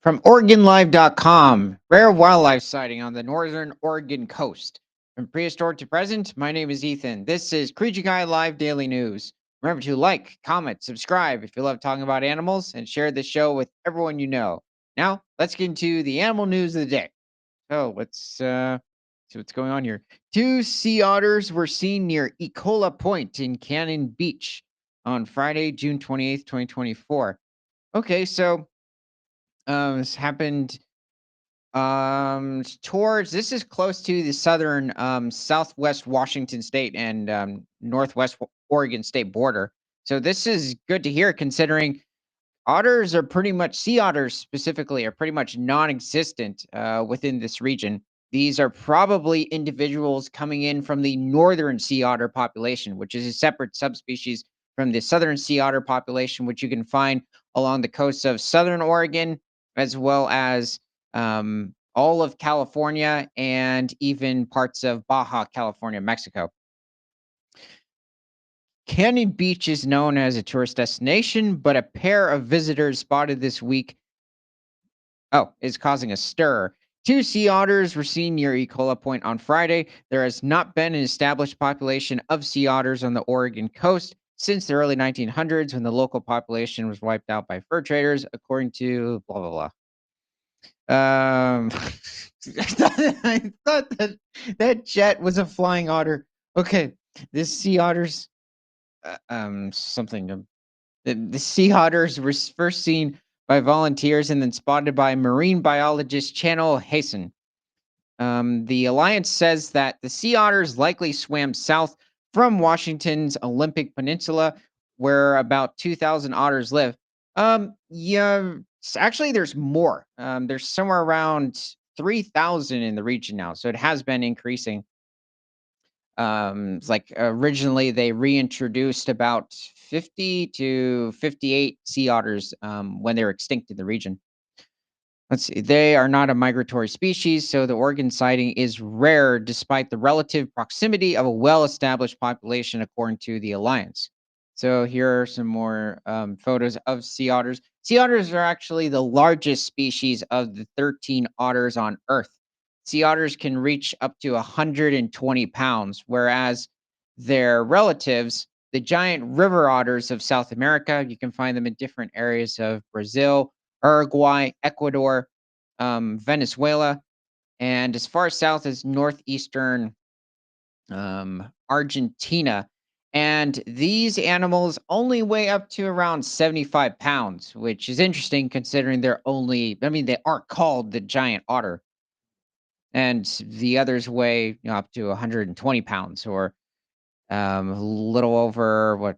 From OregonLive.com, rare wildlife sighting on the northern Oregon coast. From prehistoric to present, my name is Ethan. This is Creature Guy Live Daily News. Remember to like, comment, subscribe if you love talking about animals, and share this show with everyone you know. Now, let's get into the animal news of the day. So let's see what's going on here. Two sea otters were seen near Ecola Point in Cannon Beach on Friday, June 28th, 2024. Okay, so this happened towards this is close to the southern southwest Washington state and northwest Oregon state border. So this is good to hear considering otters are pretty much sea otters specifically are pretty much non-existent within this region. These are probably individuals coming in from the northern sea otter population, which is a separate subspecies from the southern sea otter population, which you can find along the coasts of southern Oregon, as well as all of California and even parts of Baja California, Mexico. Canyon Beach is known as a tourist destination, but a pair of visitors spotted this week is causing a stir. Two sea otters were seen near Ecola Point on Friday. There has not been an established population of sea otters on the Oregon coast since the early 1900s when the local population was wiped out by fur traders, according to blah, blah, blah. I thought that jet was a flying otter. Okay, this sea otters, something. The sea otters were first seen by volunteers and then spotted by marine biologist Channel Hasten. The alliance says that the sea otters likely swam south from Washington's Olympic Peninsula, where about 2,000 otters live. Yeah, actually, there's more. There's somewhere around 3,000 in the region now, so it has been increasing. It's like originally they reintroduced about 50 to 58 sea otters when they were extinct in the region. Let's see. They are not a migratory species, so the Oregon sighting is rare despite the relative proximity of a well established population, according to the Alliance. So, here are some more photos of sea otters. Sea otters are actually the largest species of the 13 otters on Earth. Sea otters can reach up to 120 pounds, whereas their relatives, the giant river otters of South America, you can find them in different areas of Brazil, Uruguay, Ecuador, Venezuela, and as far south as northeastern Argentina. And these animals only weigh up to around 75 pounds, which is interesting considering they aren't called the giant otter. And the others weigh up to 120 pounds or a little over,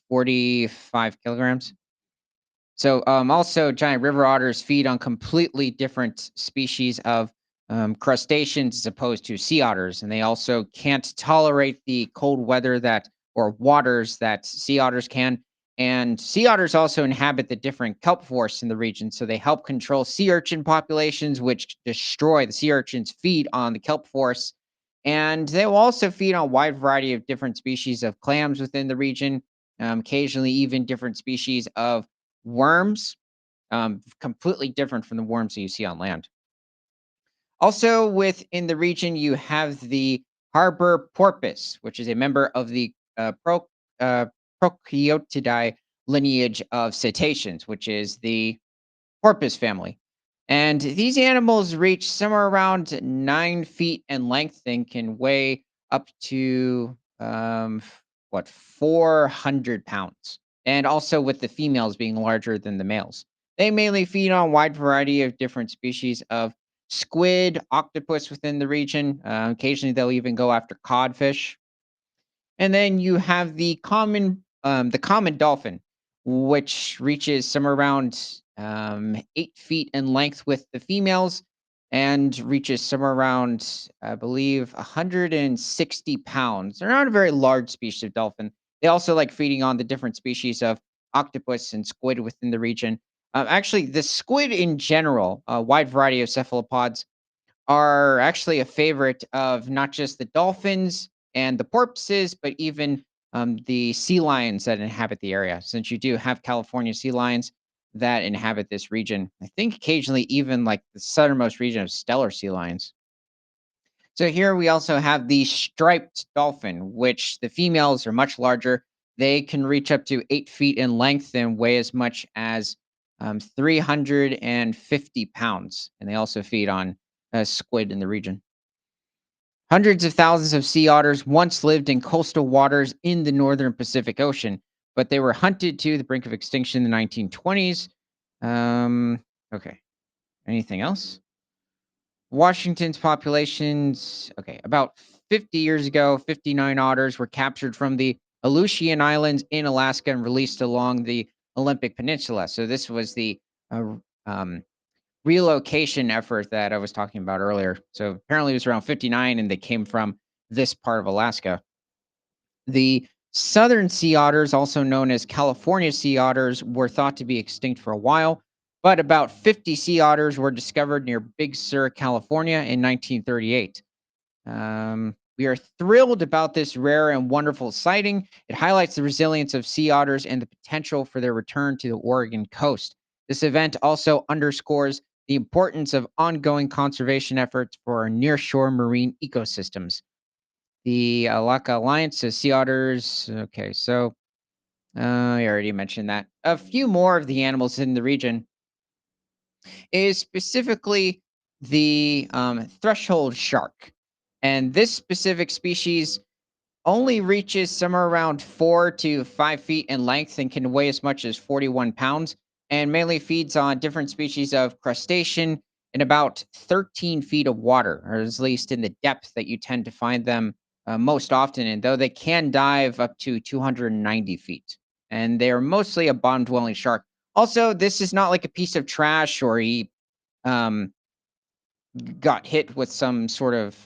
45 kilograms. So, also, giant river otters feed on completely different species of crustaceans as opposed to sea otters, and they also can't tolerate the cold weather that or waters that sea otters can. And sea otters also inhabit the different kelp forests in the region, so they help control sea urchin populations, which destroy the sea urchins feed on the kelp forests, and they will also feed on a wide variety of different species of clams within the region, occasionally even different species of worms, completely different from the worms that you see on land. Also, within the region, you have the harbor porpoise, which is a member of the uh, Prociotidae lineage of cetaceans, which is the porpoise family. And these animals reach somewhere around 9 feet in length and can weigh up to 400 pounds. And also with the females being larger than the males. They mainly feed on a wide variety of different species of squid, octopus within the region. Occasionally, they'll even go after codfish. And then you have the common dolphin, which reaches somewhere around 8 feet in length with the females, and reaches somewhere around, I believe, 160 pounds. They're not a very large species of dolphin. They also like feeding on the different species of octopus and squid within the region. Actually, the squid in general, a wide variety of cephalopods, are actually a favorite of not just the dolphins and the porpoises, but even the sea lions that inhabit the area. Since you do have California sea lions, that inhabit this region. I think occasionally even like the southernmost region of stellar sea lions. So here we also have the striped dolphin, which the females are much larger. They can reach up to 8 feet in length and weigh as much as 350 pounds. And they also feed on squid in the region. Hundreds of thousands of sea otters once lived in coastal waters in the northern Pacific Ocean, but they were hunted to the brink of extinction in the 1920s. Okay. Anything else? Washington's populations, okay, about 50 years ago, 59 otters were captured from the Aleutian Islands in Alaska and released along the Olympic Peninsula. So this was the uh, um, relocation effort that I was talking about earlier. So apparently it was around 59 and they came from this part of Alaska. The southern sea otters, also known as California sea otters, were thought to be extinct for a while, but about 50 sea otters were discovered near Big Sur, California in 1938. We are thrilled about this rare and wonderful sighting. It highlights the resilience of sea otters and the potential for their return to the Oregon coast. This event also underscores the importance of ongoing conservation efforts for our nearshore marine ecosystems. The Alaka Alliance says sea otters. Okay, so I already mentioned that. A few more of the animals in the region is specifically the threshold shark. And this specific species only reaches somewhere around 4 to 5 feet in length and can weigh as much as 41 pounds, and mainly feeds on different species of crustacean in about 13 feet of water, or at least in the depth that you tend to find them most often. And though they can dive up to 290 feet, and they are mostly a bottom dwelling shark. Also, this is not like a piece of trash or he um, got hit with some sort of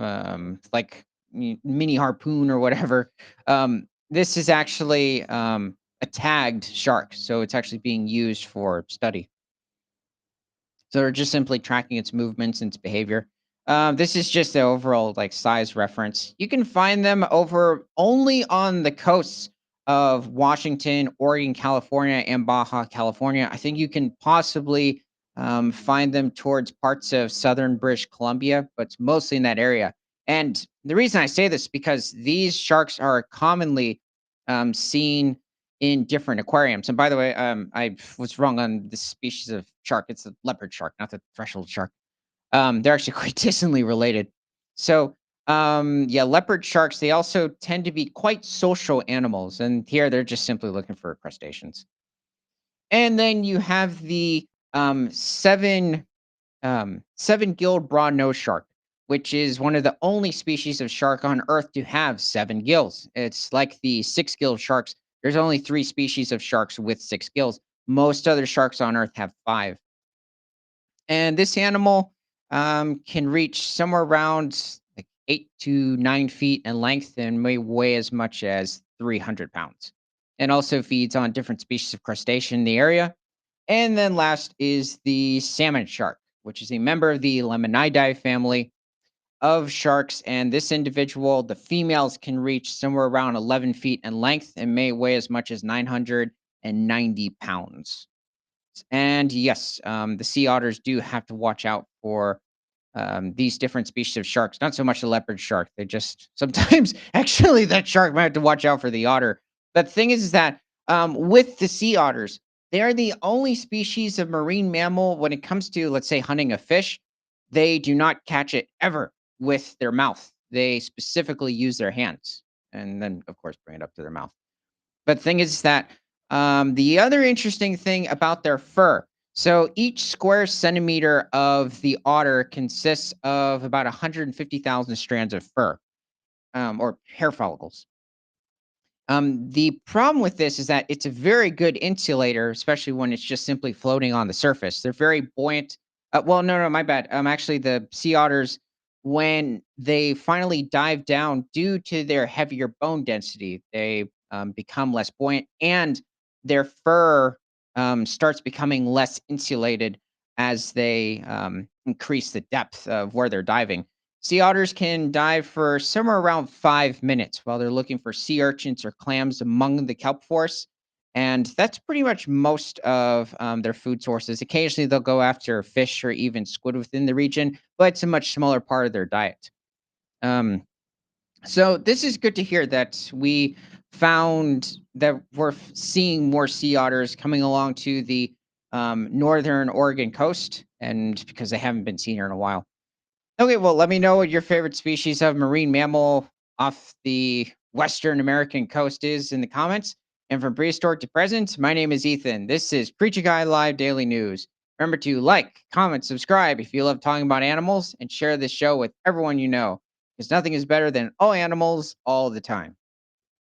like mini harpoon or whatever. This is actually a tagged shark, so it's actually being used for study. So they're just simply tracking its movements and its behavior. This is just the overall like size reference. You can find them over only on the coasts of Washington, Oregon, California, and Baja California. I think you can possibly find them towards parts of southern British Columbia, but it's mostly in that area. And the reason I say this is because these sharks are commonly seen in different aquariums. And by the way, I was wrong on the species of shark. It's a leopard shark, not the threshold shark. They're actually quite distantly related. So, yeah, leopard sharks, they also tend to be quite social animals. And here they're just simply looking for crustaceans. And then you have the seven-gilled broad-nosed shark, which is one of the only species of shark on Earth to have 7 gills. It's like the six-gilled sharks. There's only 3 species of sharks with 6 gills. Most other sharks on Earth have 5. And this animal can reach somewhere around like 8 to 9 feet in length and may weigh as much as 300 pounds. And also feeds on different species of crustacean in the area. And then last is the salmon shark, which is a member of the Lemonidae family of sharks. And this individual, the females can reach somewhere around 11 feet in length and may weigh as much as 990 pounds. And yes, the sea otters do have to watch out for these different species of sharks. Not so much the leopard shark. They just sometimes actually that shark might have to watch out for the otter. But the thing is that with the sea otters, they are the only species of marine mammal when it comes to, let's say, hunting a fish. They do not catch it ever with their mouth. They specifically use their hands, and then of course bring it up to their mouth. But the thing is that the other interesting thing about their fur. So each square centimeter of the otter consists of about 150,000 strands of fur or hair follicles. The problem with this is that it's a very good insulator, especially when it's just simply floating on the surface. They're very buoyant. Well, no, no, my bad. Actually, the sea otters, when they finally dive down due to their heavier bone density, they become less buoyant, and their fur starts becoming less insulated as they increase the depth of where they're diving. Sea otters can dive for somewhere around 5 minutes while they're looking for sea urchins or clams among the kelp forest. And that's pretty much most of their food sources. Occasionally, they'll go after fish or even squid within the region, but it's a much smaller part of their diet. Um, so this is good to hear that we found that we're seeing more sea otters coming along to the northern Oregon coast, and because they haven't been seen here in a while. Okay, well, let me know what your favorite species of marine mammal off the Western American coast is in the comments. And from prehistoric to present, my name is Ethan. This is Preacher Guy Live Daily News. Remember to like, comment, subscribe if you love talking about animals, and share this show with everyone you know, because nothing is better than all animals all the time.